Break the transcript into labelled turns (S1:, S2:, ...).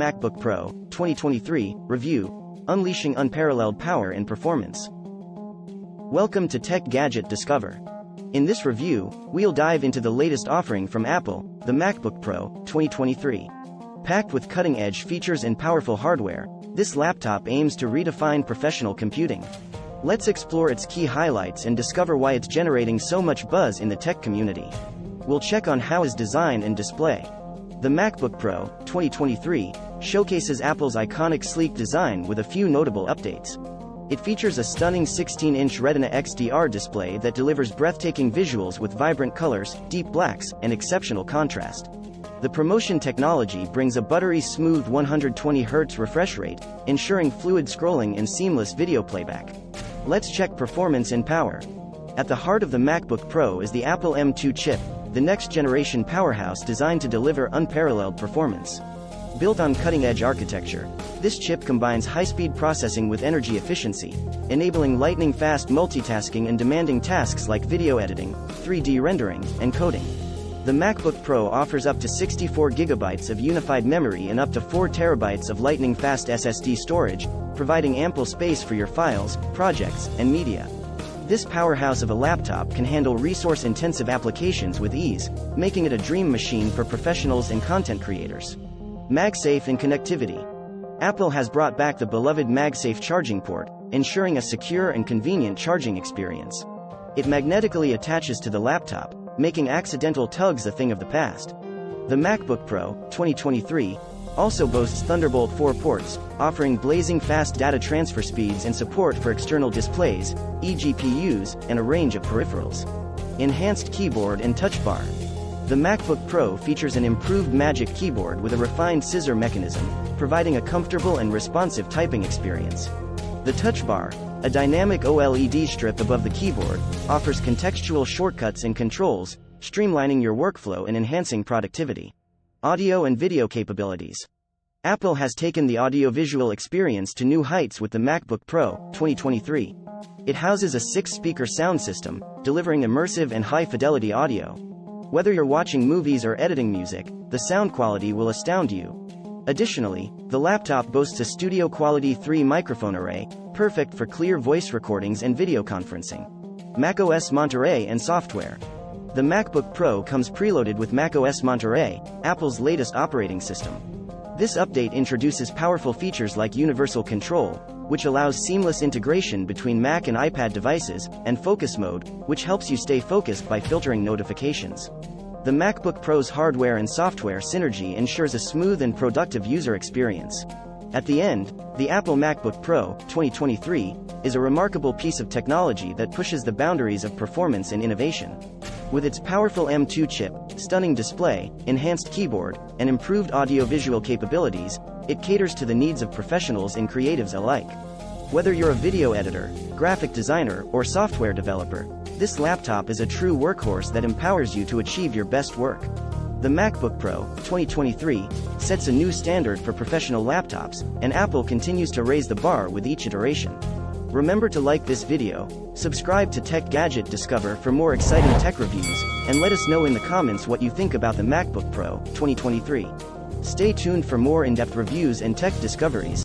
S1: MacBook Pro 2023 review, unleashing unparalleled power and performance. Welcome to Tech Gadget Discover. In this review, we'll dive into the latest offering from Apple, the MacBook Pro 2023. Packed with cutting-edge features and powerful hardware, this laptop aims to redefine professional computing. Let's explore its key highlights and discover why it's generating so much buzz in the tech community. We'll check on how its design and display. The MacBook Pro 2023 showcases Apple's iconic sleek design with a few notable updates. It features a stunning 16-inch Retina XDR display that delivers breathtaking visuals with vibrant colors, deep blacks, and exceptional contrast. The promotion technology brings a buttery smooth 120Hz refresh rate, ensuring fluid scrolling and seamless video playback. Let's check performance and power. At the heart of the MacBook Pro is the Apple M2 chip, the next-generation powerhouse designed to deliver unparalleled performance. Built on cutting-edge architecture, this chip combines high-speed processing with energy efficiency, enabling lightning-fast multitasking and demanding tasks like video editing, 3D rendering, and coding. The MacBook Pro offers up to 64 GB of unified memory and up to 4 TB of lightning-fast SSD storage, providing ample space for your files, projects, and media. This powerhouse of a laptop can handle resource-intensive applications with ease, making it a dream machine for professionals and content creators. MagSafe and connectivity. Apple has brought back the beloved MagSafe charging port, ensuring a secure and convenient charging experience. It magnetically attaches to the laptop, making accidental tugs a thing of the past. The MacBook Pro 2023 also boasts Thunderbolt 4 ports, offering blazing fast data transfer speeds and support for external displays, eGPUs, and a range of peripherals. Enhanced keyboard and touch bar. The MacBook Pro features an improved Magic Keyboard with a refined scissor mechanism, providing a comfortable and responsive typing experience. The touch bar, a dynamic OLED strip above the keyboard, offers contextual shortcuts and controls, streamlining your workflow and enhancing productivity. Audio and video capabilities. Apple has taken the audiovisual experience to new heights with the MacBook Pro 2023. It houses a 6-speaker sound system, delivering immersive and high-fidelity audio. Whether you're watching movies or editing music, the sound quality will astound you. Additionally, the laptop boasts a studio-quality 3 microphone array, perfect for clear voice recordings and video conferencing. macOS Monterey and software. The MacBook Pro comes preloaded with macOS Monterey, Apple's latest operating system. This update introduces powerful features like Universal Control, which allows seamless integration between Mac and iPad devices, and Focus Mode, which helps you stay focused by filtering notifications. The MacBook Pro's hardware and software synergy ensures a smooth and productive user experience. At the end, the Apple MacBook Pro 2023 is a remarkable piece of technology that pushes the boundaries of performance and innovation. With its powerful M2 chip, stunning display, enhanced keyboard, and improved audiovisual capabilities, it caters to the needs of professionals and creatives alike. Whether you're a video editor, graphic designer, or software developer, this laptop is a true workhorse that empowers you to achieve your best work. The MacBook Pro 2023 sets a new standard for professional laptops, and Apple continues to raise the bar with each iteration. Remember to like this video, subscribe to Tech Gadget Discover for more exciting tech reviews, and let us know in the comments what you think about the MacBook Pro 2023. Stay tuned for more in-depth reviews and tech discoveries.